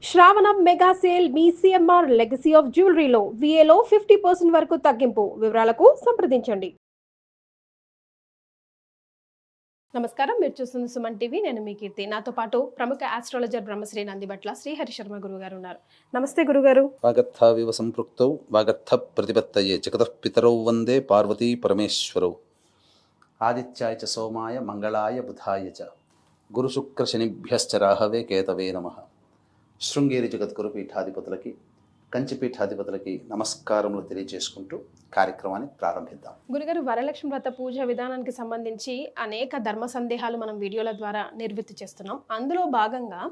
శ్రావణం mega sale మీ CMR legacy of జ్యువెలరీలో విఏలో 50% వరకు తగ్గింపు. వివరాలకు సంప్రదించండి. నమస్కారం, మీరు చూస్తున్న సుమన్ టీవీ. నేను మీ కీర్తి. నాతో పాటు ప్రముఖ ఆస్ట్రాలజర్ బ్రహ్మశ్రీ నందిబట్ల శ్రీహరి శర్మ గురుగారు ఉన్నారు. నమస్తే గురుగారు. వాగర్థావివ సంపృక్తౌ వాగర్థ ప్రతిపత్తయే జగతః పితరౌ వందే పార్వతీ పరమేశ్వరౌ. ఆదిత్యాయ చ సోమాయ మంగళాయ బుధాయ చ గురు శుక్ర శనిభ్యశ్చ రాహవే కేతవే నమః. శృంగేరి జగద్గురు పీఠాధిపతులకి, కంచి పీఠాధిపతులకి నమస్కారములు తెలియజేసుకుంటూ కార్యక్రమాన్ని ప్రారంభిద్దాం. గురుగారు, వరలక్ష్మి వ్రత పూజ విధానానికి సంబంధించి అనేక ధర్మ సందేహాలు మనం వీడియోల ద్వారా నిర్వృత్తి చేస్తున్నాం. అందులో భాగంగా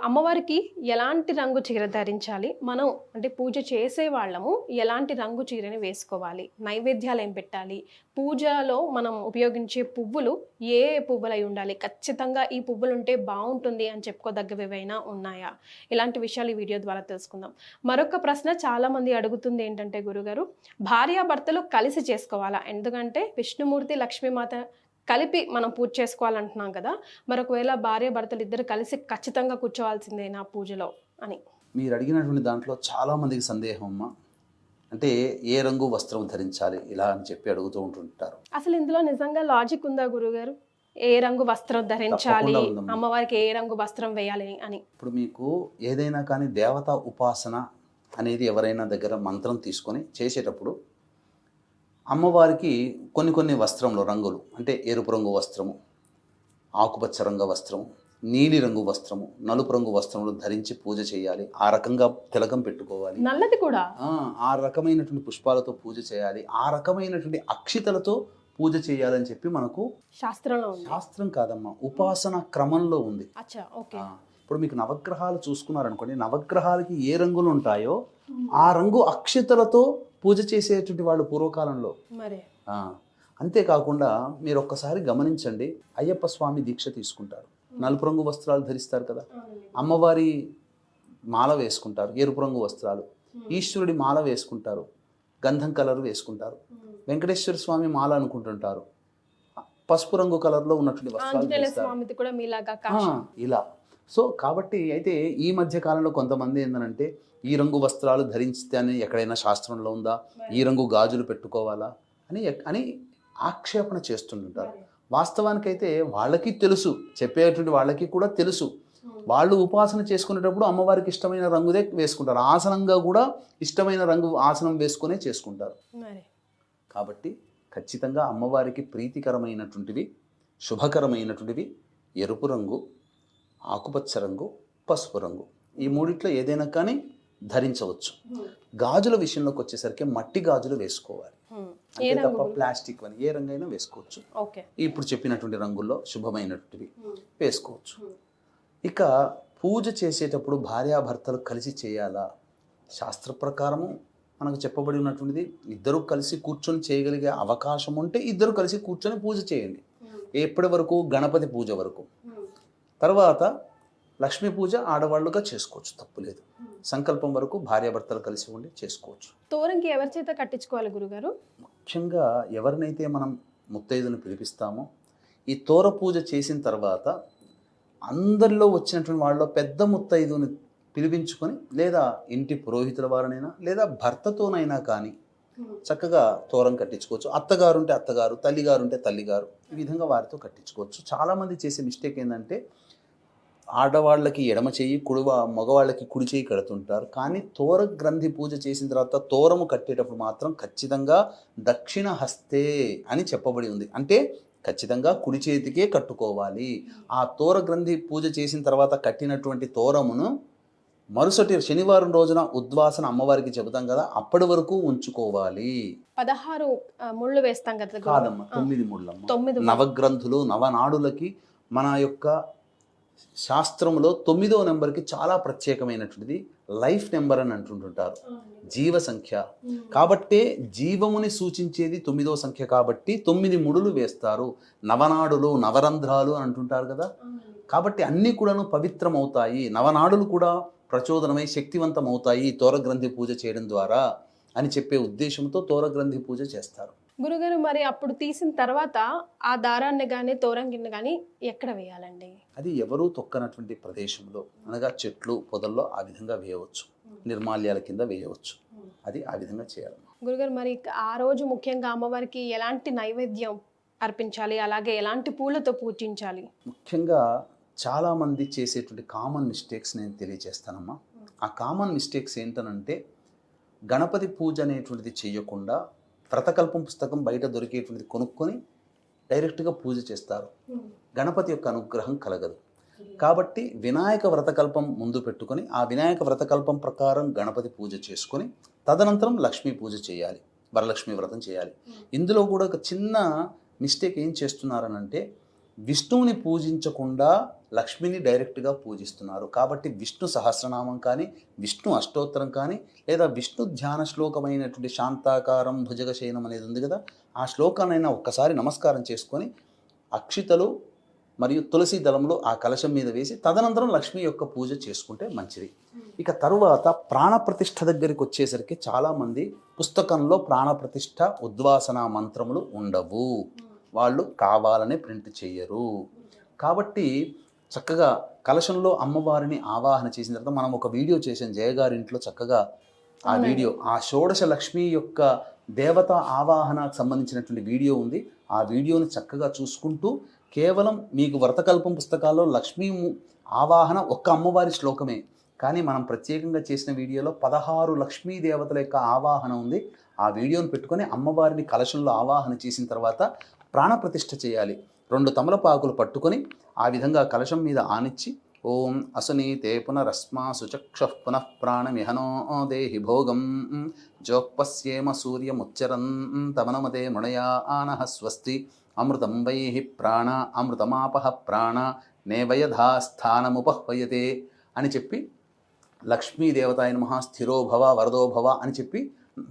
అమ్మవారికి ఎలాంటి రంగు చీర ధరించాలి, మనం అంటే పూజ చేసే వాళ్ళము ఎలాంటి రంగు చీరని వేసుకోవాలి, నైవేద్యాలు ఏం పెట్టాలి, పూజలో మనం ఉపయోగించే పువ్వులు ఏ పువ్వులై ఉండాలి, ఖచ్చితంగా ఈ పువ్వులు ఉంటే బాగుంటుంది అని చెప్పుకోదగ్గవి ఏవైనా ఉన్నాయా, ఇలాంటి విషయాలు ఈ వీడియో ద్వారా తెలుసుకుందాం. మరొక ప్రశ్న చాలామంది అడుగుతుంది ఏంటంటే గురుగారు, భార్యాభర్తలు కలిసి చేసుకోవాలా? ఎందుకంటే విష్ణుమూర్తి లక్ష్మీమాత కలిపి మనం పూజ చేసుకోవాలంటున్నాం కదా, మరొకవేళ భార్య భర్తలు ఇద్దరు కలిసి ఖచ్చితంగా కూర్చోవాల్సిందేనా పూజలో అని మీరు అడిగినటువంటి దాంట్లో చాలామందికి సందేహం అమ్మా. అంటే ఏ రంగు వస్త్రం ధరించాలి ఇలా అని చెప్పి అడుగుతూ ఉంటుంటారు. అసలు ఇందులో నిజంగా లాజిక్ ఉందా గురుగారు? ఏ రంగు వస్త్రం ధరించాలి, అమ్మవారికి ఏ రంగు వస్త్రం వేయాలి అని? ఇప్పుడు మీకు ఏదైనా కానీ దేవతా ఉపాసన అనేది ఎవరైనా దగ్గర మంత్రం తీసుకొని చేసేటప్పుడు అమ్మవారికి కొన్ని వస్త్రంలో రంగులు, అంటే ఎరుపు రంగు వస్త్రము, ఆకుపచ్చ రంగు వస్త్రము, నీలి రంగు వస్త్రము, నలుపు రంగు వస్త్రములు ధరించి పూజ చేయాలి. ఆ రకంగా తిలకం పెట్టుకోవాలి. నల్లది కూడా ఆ రకమైనటువంటి పుష్పాలతో పూజ చేయాలి. ఆ రకమైనటువంటి అక్షితలతో పూజ చేయాలని చెప్పి మనకు శాస్త్రంలో, శాస్త్రం కాదమ్మా, ఉపాసన క్రమంలో ఉంది. ఇప్పుడు మీకు నవగ్రహాలు చూసుకున్నారనుకోండి, నవగ్రహాలకి ఏ రంగులు ఉంటాయో ఆ రంగు అక్షితలతో పూజ చేసేటువంటి వాళ్ళు పూర్వకాలంలో. అంతేకాకుండా మీరు ఒక్కసారి గమనించండి, అయ్యప్ప స్వామి దీక్ష తీసుకుంటారు, నలుపు రంగు వస్త్రాలు ధరిస్తారు కదా. అమ్మవారి మాల వేసుకుంటారు, ఎరుపు రంగు వస్త్రాలు. ఈశ్వరుడి మాల వేసుకుంటారు, గంధం కలర్ వేసుకుంటారు. వెంకటేశ్వర స్వామి మాల అనుకుంటుంటారు, పసుపు రంగు కలర్లో ఉన్నటువంటి వస్త్రాలు ఇలా. సో కాబట్టి అయితే ఈ మధ్య కాలంలో కొంతమంది ఏంటంటే, ఈ రంగు వస్త్రాలు ధరిస్తే అని ఎక్కడైనా శాస్త్రంలో ఉందా, ఈ రంగు గాజులు పెట్టుకోవాలా అని ఆక్షేపణ చేస్తుంటారు. వాస్తవానికైతే వాళ్ళకి తెలుసు, చెప్పేటువంటి వాళ్ళకి కూడా తెలుసు. వాళ్ళు ఉపాసన చేసుకునేటప్పుడు అమ్మవారికి ఇష్టమైన రంగుదే వేసుకుంటారు. ఆసనంగా కూడా ఇష్టమైన రంగు ఆసనం వేసుకునే చేసుకుంటారు. కాబట్టి ఖచ్చితంగా అమ్మవారికి ప్రీతికరమైనటువంటివి, శుభకరమైనటువంటివి ఎరుపు రంగు, ఆకుపచ్చ రంగు, పసుపు రంగు, ఈ మూడిట్లో ఏదైనా కానీ ధరించవచ్చు. గాజుల విషయంలోకి వచ్చేసరికి మట్టి గాజులు వేసుకోవాలి, అంతే తప్ప ప్లాస్టిక్ అని ఏ రంగైనా వేసుకోవచ్చు. ఇప్పుడు చెప్పినటువంటి రంగుల్లో శుభమైనటువంటివి వేసుకోవచ్చు. ఇక పూజ చేసేటప్పుడు భార్యాభర్తలు కలిసి చేయాలా? శాస్త్ర ప్రకారము మనకు చెప్పబడి ఉన్నటువంటిది, ఇద్దరు కలిసి కూర్చొని చేయగలిగే అవకాశం ఉంటే ఇద్దరు కలిసి కూర్చొని పూజ చేయండి. ఎప్పటి వరకు? గణపతి పూజ వరకు. తర్వాత లక్ష్మీ పూజ ఆడవాళ్ళుగా చేసుకోవచ్చు, తప్పులేదు. సంకల్పం వరకు భార్యాభర్తలు కలిసి ఉండి చేసుకోవచ్చు. తోరంకి ఎవరి చేత కట్టించుకోవాలి గురుగారు? ముఖ్యంగా ఎవరినైతే మనం ముత్తైదును పిలిపిస్తామో, ఈ తోర పూజ చేసిన తర్వాత అందరిలో వచ్చినటువంటి వాళ్ళలో పెద్ద ముత్తైదుని పిలిపించుకొని, లేదా ఇంటి పురోహితుల వారినైనా లేదా భర్తతోనైనా కానీ చక్కగా తోరం కట్టించుకోవచ్చు. అత్తగారు ఉంటే అత్తగారు, తల్లిగారు ఉంటే తల్లిగారు, ఈ విధంగా వారితో కట్టించుకోవచ్చు. చాలామంది చేసే మిస్టేక్ ఏంటంటే, ఆడవాళ్ళకి ఎడమ చెయ్యి, మగవాళ్ళకి కుడి చెయ్యి కడుతుంటారు. కానీ తోర గ్రంథి పూజ చేసిన తర్వాత తోరము కట్టేటప్పుడు మాత్రం ఖచ్చితంగా దక్షిణ హస్తే అని చెప్పబడి ఉంది. అంటే ఖచ్చితంగా కుడి చేతికే కట్టుకోవాలి. ఆ తోర గ్రంథి పూజ చేసిన తర్వాత కట్టినటువంటి తోరమును మరుసటి శనివారం రోజున ఉద్వాసన అమ్మవారికి చెబుతాం కదా, అప్పటి వరకు ఉంచుకోవాలి. 16 ముళ్ళు వేస్తాం కదా? కాదమ్మా, 9 ముళ్ళమ్మ. నవగ్రంథులు, నవనాడులకి మన యొక్క శాస్త్రంలో 9వ నెంబర్కి చాలా ప్రత్యేకమైనటువంటిది లైఫ్ నెంబర్ అని అంటుంటుంటారు, జీవ సంఖ్య. కాబట్టే జీవముని సూచించేది 9వ సంఖ్య కాబట్టి 9 ముడులు వేస్తారు. నవనాడులు, నవరంధ్రాలు అని అంటుంటారు కదా. కాబట్టి అన్నీ కూడాను పవిత్రమవుతాయి. నవనాడులు కూడా ప్రచోదనమై శక్తివంతమవుతాయి తోరగ్రంథి పూజ చేయడం ద్వారా అని చెప్పే ఉద్దేశంతో తోరగ్రంథి పూజ చేస్తారు. గురుగారు, మరి అప్పుడు తీసిన తర్వాత ఆ దారాన్ని కానీ తోరంగిని కానీ ఎక్కడ వేయాలండి? అది ఎవరూ తొక్కనటువంటి ప్రదేశంలో అనగా చెట్లు పొదల్లో ఆ విధంగా వేయవచ్చు, నిర్మాల్యాల కింద వేయవచ్చు. అది ఆ విధంగా చేయాలి. గురుగారు, మరి ఆ రోజు ముఖ్యంగా అమ్మవారికి ఎలాంటి నైవేద్యం అర్పించాలి, అలాగే ఎలాంటి పూలతో పూజించాలి? ముఖ్యంగా చాలామంది చేసేటువంటి కామన్ మిస్టేక్స్ నేను తెలియజేస్తానమ్మా. ఆ కామన్ మిస్టేక్స్ ఏంటనంటే గణపతి పూజ అనేటువంటిది చేయకుండా వ్రతకల్పం పుస్తకం బయట దొరికేటువంటిది కొనుక్కొని డైరెక్ట్గా పూజ చేస్తారు. గణపతి యొక్క అనుగ్రహం కలగదు. కాబట్టి వినాయక వ్రతకల్పం ముందు పెట్టుకొని ఆ వినాయక వ్రతకల్పం ప్రకారం గణపతి పూజ చేసుకొని తదనంతరం లక్ష్మీ పూజ చేయాలి, వరలక్ష్మి వ్రతం చేయాలి. ఇందులో కూడా ఒక చిన్న మిస్టేక్ ఏం చేస్తున్నారనంటే విష్ణువుని పూజించకుండా లక్ష్మిని డైరెక్ట్గా పూజిస్తున్నారు. కాబట్టి విష్ణు సహస్రనామం కానీ, విష్ణు అష్టోత్తరం కానీ, లేదా విష్ణు ధ్యాన శ్లోకమైనటువంటి శాంతాకారం భుజగశయనం అనేది ఉంది కదా, ఆ శ్లోకాన్నైనా ఒక్కసారి నమస్కారం చేసుకొని అక్షితలు మరియు తులసి దళంలో ఆ కలశం మీద వేసి తదనంతరం లక్ష్మి యొక్క పూజ చేసుకుంటే మంచిది. ఇక తరువాత ప్రాణప్రతిష్ఠ దగ్గరికి వచ్చేసరికి చాలామంది పుస్తకంలో ప్రాణప్రతిష్ఠ ఉద్వాసన మంత్రములు ఉండవు, వాళ్ళు కావాలనే ప్రింట్ చేయరు. కాబట్టి చక్కగా కలశంలో అమ్మవారిని ఆవాహన చేసిన తర్వాత మనం ఒక వీడియో చేసాం జయగారింట్లో, చక్కగా ఆ వీడియో ఆ షోడశ లక్ష్మి యొక్క దేవత ఆవాహనకు సంబంధించినటువంటి వీడియో ఉంది. ఆ వీడియోని చక్కగా చూసుకుంటూ కేవలం మీకు వ్రతకల్పం పుస్తకాల్లో లక్ష్మీ ఆవాహన ఒక్క అమ్మవారి శ్లోకమే, కానీ మనం ప్రత్యేకంగా చేసిన వీడియోలో 16 లక్ష్మీ దేవతల యొక్క ఆవాహన ఉంది. ఆ వీడియోని పెట్టుకొని అమ్మవారిని కలశంలో ఆవాహన చేసిన తర్వాత ప్రాణప్రతిష్ఠ చేయాలి. 2 తమలపాకులు పట్టుకొని ఆ విధంగా కలశం మీద ఆనిచ్చి ఓం అసునీతే పునరస్మా సుచక్ష పునః ప్రాణమిహనో దేహి భోగం జోక్పస్యేమ సూర్యముచ్చరన్ తమనమతే మృణయా ఆనః స్వస్తి అమృతం వైహి ప్రాణ అమృతమాపహ ప్రాణ నేవయధాస్థానముపహ్వయతే అని చెప్పి లక్ష్మీదేవతాయ నమః స్థిరో భవ వరదో భవ అని చెప్పి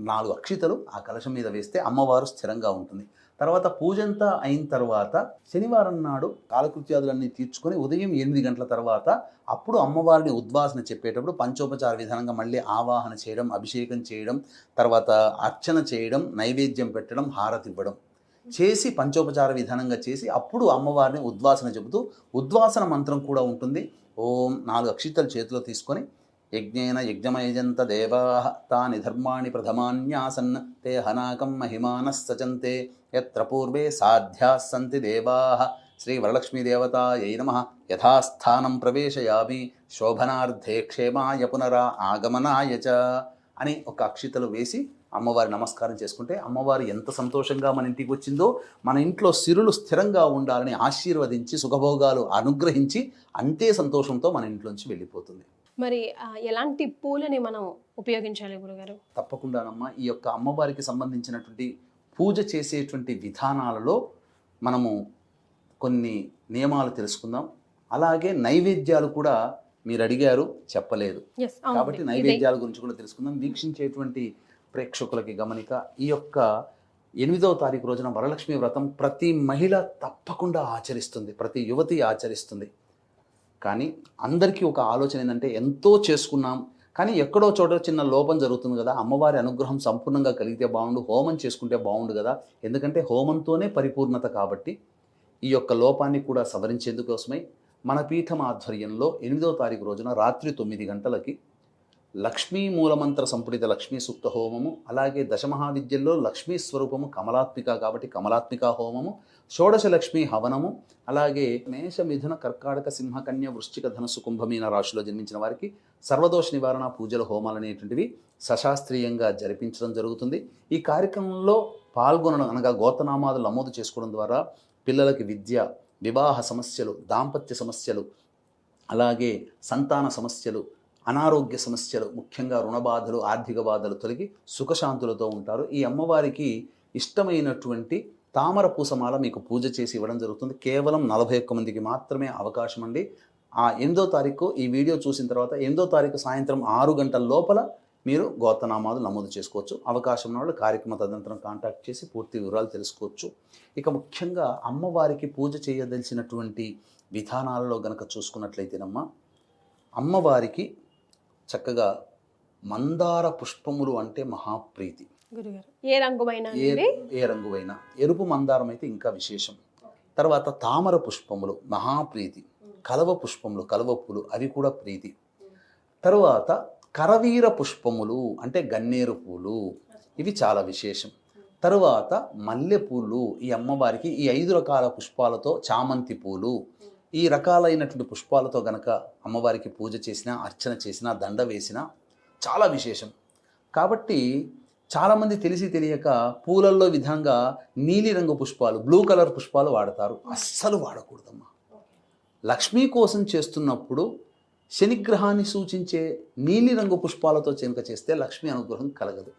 4 అక్షితలు ఆ కలశం మీద వేస్తే అమ్మవారు స్థిరంగా ఉంటుంది. తర్వాత పూజంతా అయిన తర్వాత శనివారం నాడు కాలకృత్యాదులన్నీ తీర్చుకొని ఉదయం 8 గంటల తర్వాత అప్పుడు అమ్మవారిని ఉద్వాసన చెప్పేటప్పుడు పంచోపచార విధానంగా మళ్ళీ ఆవాహన చేయడం, అభిషేకం చేయడం, తర్వాత అర్చన చేయడం, నైవేద్యం పెట్టడం, హారతి ఇవ్వడం చేసి పంచోపచార విధానంగా చేసి అప్పుడు అమ్మవారిని ఉద్వాసన చెబుతూ ఉద్వాసన మంత్రం కూడా ఉంటుంది. ఓం 4 అక్షితలు చేతిలో తీసుకొని యజ్ఞేన యజ్ఞమయజంత దేవాః తాని ధర్మాణి ప్రథమాన్యాసన్ తే హనాకం మహిమానః సచంతే యత్ర పూర్వే సాధ్యాః సంతి దేవాః శ్రీ వరలక్ష్మీదేవతాయై నమః యథాస్థానం ప్రవేశయామి శోభనార్థే క్షేమాయ పునరా ఆగమనాయ చ అని ఒక అక్షితలు వేసి అమ్మవారి నమస్కారం చేసుకుంటే అమ్మవారు ఎంత సంతోషంగా మన ఇంటికి వచ్చిందో, మన ఇంట్లో సిరులు స్థిరంగా ఉండాలని ఆశీర్వదించి సుఖభోగాలు అనుగ్రహించి అంతే సంతోషంతో మన ఇంట్లోంచి వెళ్ళిపోతుంది. మరి ఎలాంటి పూలని మనం ఉపయోగించాలి గురుగారు? తప్పకుండానమ్మా, ఈ యొక్క అమ్మవారికి సంబంధించినటువంటి పూజ చేసేటువంటి విధానాలలో మనము కొన్ని నియమాలు తెలుసుకుందాం. అలాగే నైవేద్యాలు కూడా మీరు అడిగారు, చెప్పలేదు కాబట్టి నైవేద్యాల గురించి కూడా తెలుసుకుందాం. వీక్షించేటువంటి ప్రేక్షకులకి గమనిక, ఈ యొక్క 8వ తారీఖు రోజున వరలక్ష్మి వ్రతం ప్రతి మహిళ తప్పకుండా ఆచరిస్తుంది, ప్రతి యువతి ఆచరిస్తుంది. కానీ అందరికీ ఒక ఆలోచన ఏంటంటే ఎంతో చేసుకున్నాం కానీ ఎక్కడో చోట చిన్న లోపం జరుగుతుంది కదా, అమ్మవారి అనుగ్రహం సంపూర్ణంగా కలిగితే బాగుండు, హోమం చేసుకుంటే బాగుండు కదా, ఎందుకంటే హోమంతోనే పరిపూర్ణత. కాబట్టి ఈ యొక్క లోపాన్ని కూడా సవరించేందుకోసమై మన పీఠం ఆధ్వర్యంలో 8వ తారీఖు రోజున రాత్రి 9 గంటలకి లక్ష్మీ మూలమంత్ర సంపుటిత లక్ష్మీ సూక్త హోమము, అలాగే దశమహావిద్యల్లో లక్ష్మీ స్వరూపము కమలాత్మిక కాబట్టి కమలాత్మిక హోమము, షోడశ లక్ష్మీ హవనము, అలాగే మేష మిథున కర్కాటక సింహ కన్య వృశ్చిక ధనుసు కుంభమీన రాశిలో జన్మించిన వారికి సర్వదోష నివారణ పూజల హోమాలు అనేటువంటివి సశాస్త్రీయంగా జరిపించడం జరుగుతుంది. ఈ కార్యక్రమంలో పాల్గొనడం అనగా గోత్రనామాదులు నమోదు చేసుకోవడం ద్వారా పిల్లలకి విద్య, వివాహ సమస్యలు, దాంపత్య సమస్యలు, అలాగే సంతాన సమస్యలు, అనారోగ్య సమస్యలు, ముఖ్యంగా రుణ బాధలు, ఆర్థిక బాధలు తొలగి సుఖశాంతులతో ఉంటారు. ఈ అమ్మవారికి ఇష్టమైనటువంటి తామర పూసమాల మీకు పూజ చేసి ఇవ్వడం జరుగుతుంది. కేవలం 41 మందికి మాత్రమే అవకాశం అండి. ఆ 8వ తారీఖు ఈ వీడియో చూసిన తర్వాత 8వ తారీఖు సాయంత్రం 6 గంటల లోపల మీరు గోత్రనామాలు నమోదు చేసుకోవచ్చు. అవకాశం ఉన్న వాళ్ళు కార్యక్రమ తదనంతరం కాంటాక్ట్ చేసి పూర్తి వివరాలు తెలుసుకోవచ్చు. ఇక ముఖ్యంగా అమ్మవారికి పూజ చేయదలిచినటువంటి విధానాలలో గనక చూసుకున్నట్లయితేనమ్మా, అమ్మవారికి చక్కగా మందార పుష్పములు అంటే మహాప్రీతి. గురుగారు, ఏ రంగువైనా ఏ రంగువైనా, ఎరుపు మందారం అయితే ఇంకా విశేషం. తర్వాత తామర పుష్పములు మహాప్రీతి, కలవ పుష్పములు, కలవ పూలు అవి కూడా ప్రీతి. తరువాత కరవీర పుష్పములు అంటే గన్నేరు పూలు, ఇవి చాలా విశేషం. తరువాత మల్లెపూలు, ఈ అమ్మవారికి ఈ 5 రకాల పుష్పాలతో, చామంతి పూలు, ఈ రకాలైనటువంటి పుష్పాలతో గనక అమ్మవారికి పూజ చేసినా, అర్చన చేసినా, దండ వేసినా చాలా విశేషం. కాబట్టి చాలామంది తెలిసి తెలియక పూలల్లో విధంగా నీలిరంగు పుష్పాలు, బ్లూ కలర్ పుష్పాలు వాడతారు. అస్సలు వాడకూడదమ్మా. లక్ష్మీ కోసం చేస్తున్నప్పుడు శనిగ్రహాన్ని సూచించే నీలిరంగు పుష్పాలతో చెనక చేస్తే లక్ష్మీ అనుగ్రహం కలగదు.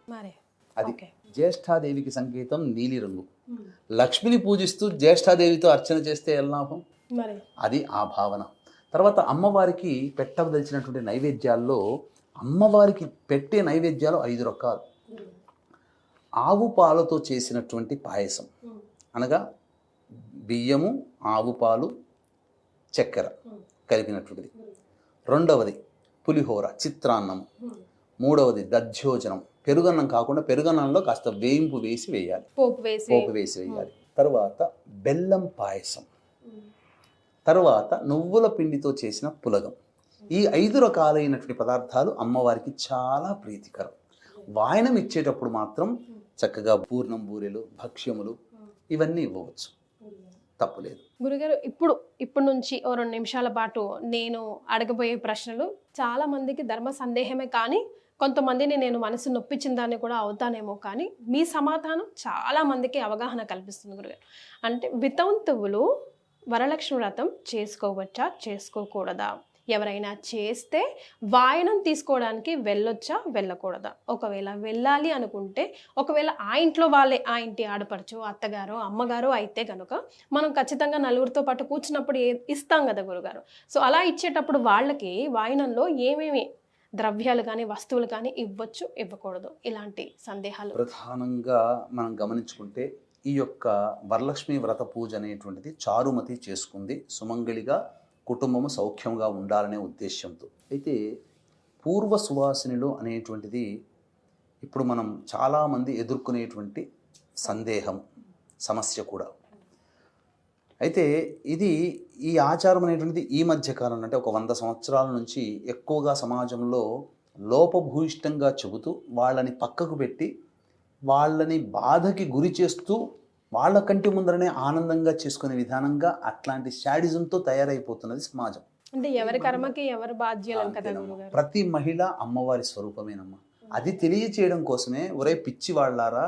అది జ్యేష్ఠాదేవికి సంకేతం నీలిరంగు. లక్ష్మిని పూజిస్తూ జ్యేష్ఠాదేవితో అర్చన చేస్తే ఎలా లాభం? అది ఆ భావన. తర్వాత అమ్మవారికి పెట్టవలసినటువంటి నైవేద్యాల్లో అమ్మవారికి పెట్టే నైవేద్యాలు 5 రకాలు. ఆవు పాలతో చేసినటువంటి పాయసం, అనగా బియ్యము, ఆవు పాలు, చక్కెర కలిపినటువంటిది. రెండవది పులిహోర, చిత్రాన్నం. మూడవది దధ్యోజనం, పెరుగన్నం కాకుండా పెరుగన్నంలో కాస్త వేయింపు వేసి వేయాలి, పోపు వేసి వేయాలి. తర్వాత బెల్లం పాయసం, తర్వాత నువ్వుల పిండితో చేసిన పులగం. ఈ 5 రకాలైనటువంటి పదార్థాలు అమ్మవారికి చాలా ప్రీతికరం. వాయనం ఇచ్చేటప్పుడు మాత్రం చక్కగా పూర్ణం బూరెలు, భక్ష్యములు ఇవన్నీ ఇవ్వవచ్చు, తప్పులేదు. గురుగారు, ఇప్పుడు నుంచి ఓ 2 నిమిషాల పాటు నేను అడగబోయే ప్రశ్నలు చాలా మందికి ధర్మ సందేహమే, కానీ కొంతమందిని నేను మనసు నొప్పించిన దాన్ని కూడా అవుతానేమో, కానీ మీ సమాధానం చాలా మందికి అవగాహన కల్పిస్తుంది గురుగారు. అంటే వితంతువులు వరలక్ష్మి వ్రతం చేసుకోవచ్చా, చేసుకోకూడదా? ఎవరైనా చేస్తే వాయనం తీసుకోవడానికి వెళ్ళొచ్చా, వెళ్ళకూడదా? ఒకవేళ వెళ్ళాలి అనుకుంటే, ఒకవేళ ఆ ఇంట్లో వాళ్ళే, ఆ ఇంటి ఆడపడుచు, అత్తగారు, అమ్మగారు అయితే కనుక మనం ఖచ్చితంగా నలుగురితో పాటు కూర్చున్నప్పుడు ఇస్తాం కదా గురుగారు. సో అలా ఇచ్చేటప్పుడు వాళ్ళకి వాయనంలో ఏమేమి ద్రవ్యాలు కానీ వస్తువులు కానీ ఇవ్వచ్చు, ఇవ్వకూడదు, ఇలాంటి సందేహాలు ప్రధానంగా మనం గమనించుకుంటే ఈ యొక్క వరలక్ష్మి వ్రత పూజ అనేటువంటిది చారుమతి చేసుకుంది, సుమంగళిగా కుటుంబము సౌఖ్యంగా ఉండాలనే ఉద్దేశంతో. అయితే పూర్వ సువాసినిలు అనేటువంటిది ఇప్పుడు మనం చాలామంది ఎదుర్కొనేటువంటి సందేహం, సమస్య కూడా. అయితే ఈ ఆచారం అనేటువంటిది ఈ మధ్య కాలంలో, అంటే ఒక 100 సంవత్సరాల నుంచి ఎక్కువగా సమాజంలో లోపభూయిష్టంగా చెబుతూ వాళ్ళని పక్కకు పెట్టి వాళ్ళని బాధకి గురి చేస్తూ వాళ్ళ కంటి ముందరనే ఆనందంగా చేసుకునే విధానంగా అట్లాంటి శాడిజంతో తయారైపోతున్నది సమాజం. అంటే ఎవరి కర్మకి ఎవరు బాధ్యులు కదా గురుగారు. ప్రతి మహిళ అమ్మవారి స్వరూపమేనమ్మా. అది తెలియచేయడం కోసమే, ఒరే పిచ్చి వాళ్ళారా,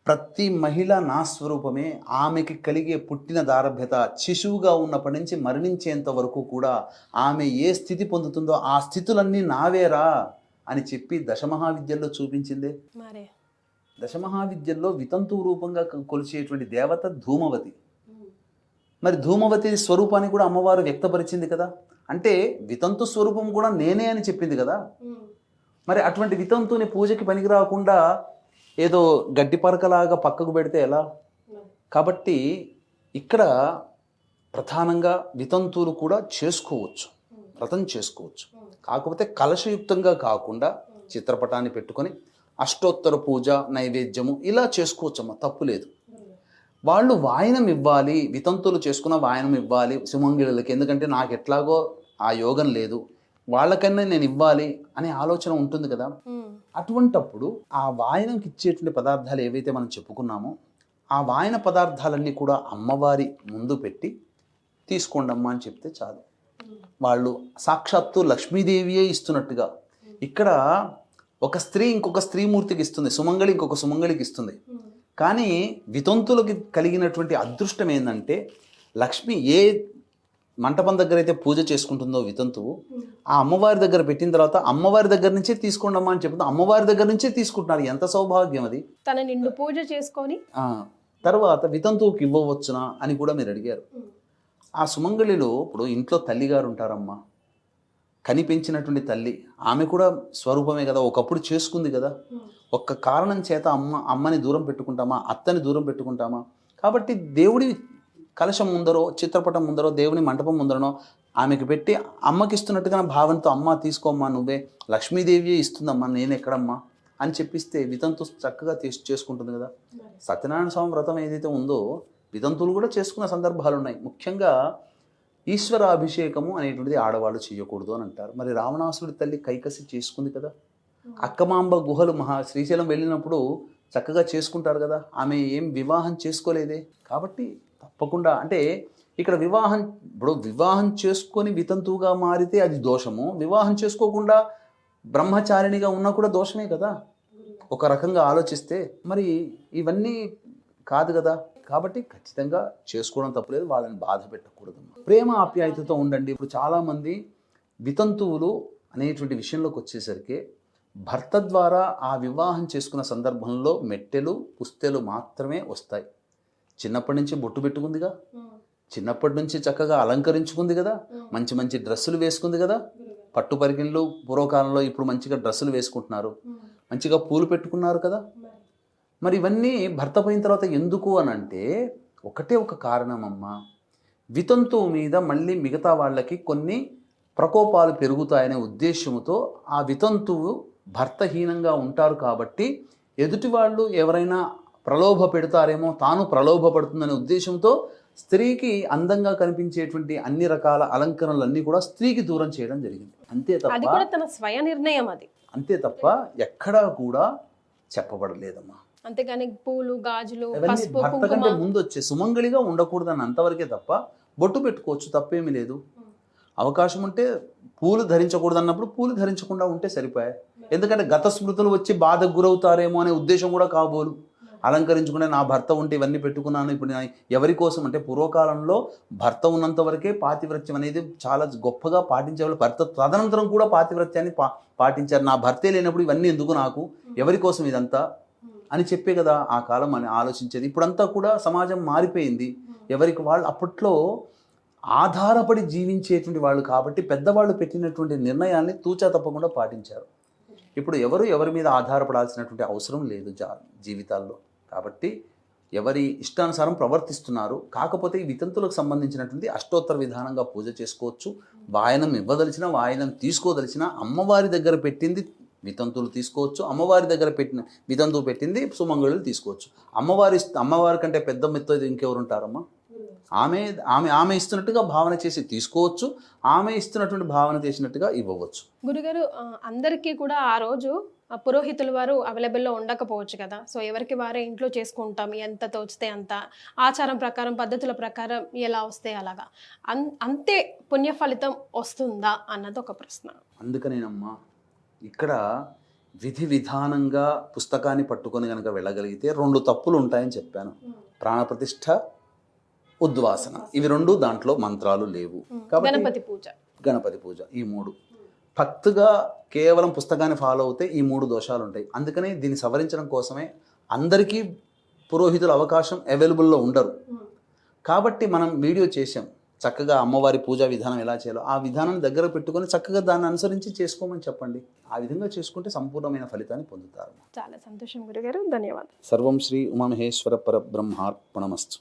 ప్రతి మహిళ నా స్వరూపమే, ఆమెకి కలిగే పుట్టిన దారభ్యత శిశువుగా ఉన్నప్పటి నుంచి మరణించేంత వరకు కూడా ఆమె ఏ స్థితి పొందుతుందో ఆ స్థితులన్నీ నావేరా అని చెప్పి దశమహావిద్యల్లో చూపించిందే. దశమహావిద్యల్లో వితంతు రూపంగా కొలిచేటువంటి దేవత ధూమవతి. మరి ధూమవతి స్వరూపాన్ని కూడా అమ్మవారు వ్యక్తపరిచింది కదా. అంటే వితంతు స్వరూపం కూడా నేనే అని చెప్పింది కదా. మరి అటువంటి వితంతుని పూజకి పనికి రాకుండా ఏదో గడ్డి పరకలాగా పక్కకు పెడితే ఎలా? కాబట్టి ఇక్కడ ప్రధానంగా వితంతువులు కూడా చేసుకోవచ్చు, వ్రతం చేసుకోవచ్చు. కాకపోతే కలశయుక్తంగా కాకుండా చిత్రపటాన్ని పెట్టుకొని అష్టోత్తర పూజ, నైవేద్యము ఇలా చేసుకోవచ్చమ్మా, తప్పులేదు. వాళ్ళు వాయనం ఇవ్వాలి, వితంతులు చేసుకున్న వాయనం ఇవ్వాలి సుమంగిళ్ళకి, ఎందుకంటే నాకు ఎట్లాగో ఆ యోగం లేదు, వాళ్ళకన్నా నేను ఇవ్వాలి అనే ఆలోచన ఉంటుంది కదా. అటువంటప్పుడు ఆ వాయనంకి ఇచ్చేటువంటి పదార్థాలు ఏవైతే మనం చెప్పుకున్నామో ఆ వాయన పదార్థాలన్నీ కూడా అమ్మవారి ముందు పెట్టి తీసుకోండమ్మా అని చెప్తే చాలు. వాళ్ళు సాక్షాత్తు లక్ష్మీదేవియే ఇస్తున్నట్టుగా. ఇక్కడ ఒక స్త్రీ ఇంకొక స్త్రీమూర్తికి ఇస్తుంది, సుమంగళి ఇంకొక సుమంగళికి ఇస్తుంది. కానీ వితంతులకి కలిగినటువంటి అదృష్టం ఏంటంటే, లక్ష్మి ఏ మంటపం దగ్గర అయితే పూజ చేసుకుంటుందో వితంతువు, ఆ అమ్మవారి దగ్గర పెట్టిన తర్వాత అమ్మవారి దగ్గర నుంచే తీసుకోండమ్మా అని చెప్తుంది. అమ్మవారి దగ్గర నుంచే తీసుకుంటున్నారు. ఎంత సౌభాగ్యం అది. తన నిండు పూజ చేసుకొని తర్వాత వితంతువుకి ఇవ్వవచ్చునా అని కూడా మీరు అడిగారు. ఆ సుమంగళిలో ఇప్పుడు ఇంట్లో తల్లిగారు ఉంటారమ్మా, కనిపించినటువంటి తల్లి, ఆమె కూడా స్వరూపమే కదా, ఒకప్పుడు చేసుకుంది కదా. ఒక్క కారణం చేత అమ్మని దూరం పెట్టుకుంటామా, అత్తని దూరం పెట్టుకుంటామా? కాబట్టి దేవుడి కలశం ముందరో, చిత్రపటం ముందరో, దేవుని మంటపం ముందరనో ఆమెకు పెట్టి అమ్మకి ఇస్తున్నట్టుగా భావనతో, అమ్మ తీసుకోమ్మా, నువ్వే లక్ష్మీదేవియే ఇస్తుందమ్మా, నేను ఎక్కడమ్మా అని చెప్పిస్తే వితంతు చక్కగా చేసుకుంటుంది కదా. సత్యనారాయణ స్వామి వ్రతం ఏదైతే ఉందో వితంతువులు కూడా చేసుకున్న సందర్భాలు ఉన్నాయి. ముఖ్యంగా ఈశ్వరాభిషేకము అనేటువంటిది ఆడవాళ్ళు చేయకూడదు అని అంటారు. మరి రావణాసుడి తల్లి కైకసి చేసుకుంది కదా. అక్కమాంబ గుహలు శ్రీశైలం వెళ్ళినప్పుడు చక్కగా చేసుకుంటారు కదా. ఆమె ఏం వివాహం చేసుకోలేదే. కాబట్టి తప్పకుండా అంటే ఇక్కడ వివాహం చేసుకొని వితంతువుగా మారితే అది దోషము, వివాహం చేసుకోకుండా బ్రహ్మచారిణిగా ఉన్నా కూడా దోషమే కదా ఒక రకంగా ఆలోచిస్తే. మరి ఇవన్నీ కాదు కదా. కాబట్టి ఖచ్చితంగా చేసుకోవడం తప్పలేదు, వాళ్ళని బాధ పెట్టకూడదు. ప్రేమ ఆప్యాయతతో ఉండండి. ఇప్పుడు చాలామంది వితంతువులు అనేటువంటి విషయంలోకి వచ్చేసరికి భర్త ద్వారా ఆ వివాహం చేసుకున్న సందర్భంలో మెట్టెలు పుస్తెలు మాత్రమే వస్తాయి. చిన్నప్పటి నుంచి బొట్టు పెట్టుకుందిగా, చిన్నప్పటి నుంచి చక్కగా అలంకరించుకుంది కదా, మంచి మంచి డ్రెస్సులు వేసుకుంది కదా. పట్టు పరికిణలు పూర్వకాలంలో ఇప్పుడు మంచిగా డ్రెస్సులు వేసుకుంటున్నారు, మంచిగా పూలు పెట్టుకున్నారు కదా. మరి ఇవన్నీ భర్త పోయిన తర్వాత ఎందుకు అని అంటే ఒకటే ఒక కారణం అమ్మా, వితంతువు మీద మళ్ళీ మిగతా వాళ్ళకి కొన్ని ప్రకోపాలు పెరుగుతాయనే ఉద్దేశంతో ఆ వితంతువు భర్తహీనంగా ఉంటారు. కాబట్టి ఎదుటి వాళ్ళు ఎవరైనా ప్రలోభ పెడతారేమో, తాను ప్రలోభపడుతుందనే ఉద్దేశంతో స్త్రీకి అందంగా కనిపించేటువంటి అన్ని రకాల అలంకరణలన్నీ కూడా స్త్రీకి దూరం చేయడం జరిగింది. అంతే తప్ప తన స్వయ నిర్ణయం అది. అంతే తప్ప ఎక్కడా కూడా చెప్పబడలేదమ్మా. అంతేగాని పూలు గాజులు అవన్నీ భర్త కంటే ముందు వచ్చే సుమంగళిగా ఉండకూడదని అంతవరకే తప్ప బొట్టు పెట్టుకోవచ్చు, తప్పేమీ లేదు. అవకాశం ఉంటే పూలు ధరించకూడదు అన్నప్పుడు పూలు ధరించకుండా ఉంటే సరిపోయాయి. ఎందుకంటే గత స్మృతులు వచ్చి బాధకు గురవుతారేమో అనే ఉద్దేశం కూడా కాబోలు. అలంకరించుకునే నా భర్త ఉంటే ఇవన్నీ పెట్టుకున్నాను, ఇప్పుడు ఎవరి కోసం అంటే పూర్వకాలంలో భర్త ఉన్నంత వరకే పాతివ్రత్యం అనేది చాలా గొప్పగా పాటించేవాళ్ళు. భర్త తదనంతరం కూడా పాతివ్రత్యాన్ని పాటించారు. నా భర్తే లేనప్పుడు ఇవన్నీ ఎందుకు నాకు, ఎవరి కోసం ఇదంతా అని చెప్పే కదా ఆ కాలం అని ఆలోచించేది. ఇప్పుడంతా కూడా సమాజం మారిపోయింది. ఎవరికి వాళ్ళు అప్పట్లో ఆధారపడి జీవించేటువంటి వాళ్ళు కాబట్టి పెద్దవాళ్ళు పెట్టినటువంటి నిర్ణయాల్ని తూచా తప్పకుండా పాటించారు. ఇప్పుడు ఎవరి మీద ఆధారపడాల్సినటువంటి అవసరం లేదు జీవితాల్లో. కాబట్టి ఎవరి ఇష్టానుసారం ప్రవర్తిస్తున్నారు. కాకపోతే ఈ వితంతులకు సంబంధించినటువంటి అష్టోత్తర విధానంగా పూజ చేసుకోవచ్చు. వాయనం ఇవ్వదలిచిన, వాయనం తీసుకోదలిచిన అమ్మవారి దగ్గర పెట్టింది వితంతువులు తీసుకోవచ్చు, అమ్మవారి దగ్గర పెట్టిన వితంతువు పెట్టింది సుమంగళులు తీసుకోవచ్చు. అమ్మవారి కంటే పెద్ద మెత్త ఇంకెవరు ఉంటారమ్మా? ఆమె ఇస్తున్నట్టుగా భావన చేసి తీసుకోవచ్చు, ఆమె ఇస్తున్నటువంటి భావన చేసినట్టుగా ఇవ్వవచ్చు. గురుగారు, అందరికీ కూడా ఆ రోజు పురోహితుల వారు అవైలబుల్లో ఉండకపోవచ్చు కదా. సో ఎవరికి వారే ఇంట్లో చేసుకుంటాం, ఎంత తోచితే అంత, ఆచారం ప్రకారం పద్ధతుల ప్రకారం ఎలా వస్తే అలాగా, అంతే పుణ్య ఫలితం వస్తుందా అన్నది ఒక ప్రశ్న. అందుకనేనమ్మా ఇక్కడ విధి విధానంగా పుస్తకాన్ని పట్టుకొని కనుక వెళ్ళగలిగితే 2 తప్పులు ఉంటాయని చెప్పాను. ప్రాణప్రతిష్ఠ, ఉద్వాసన, ఇవి 2 దాంట్లో మంత్రాలు లేవు. గణపతి పూజ ఈ 3 భక్తిగా కేవలం పుస్తకాన్ని ఫాలో అవుతే ఈ 3 దోషాలు ఉంటాయి. అందుకని దీన్ని సవరించడం కోసమే అందరికీ పురోహితుల అవకాశం అవైలబుల్లో ఉండరు. కాబట్టి మనం వీడియో చేసాం, చక్కగా అమ్మవారి పూజా విధానం ఎలా చేయాలో ఆ విధానం దగ్గర పెట్టుకొని చక్కగా దాన్ని అనుసరించి చేసుకోమని చెప్పండి. ఆ విధంగా చేసుకుంటే సంపూర్ణమైన ఫలితాన్ని పొందుతారు. చాలా సంతోషం గురుగారు, ధన్యవాదాలు. సర్వం శ్రీ ఉమామహేశ్వర పరబ్రహ్మార్పణమస్తు.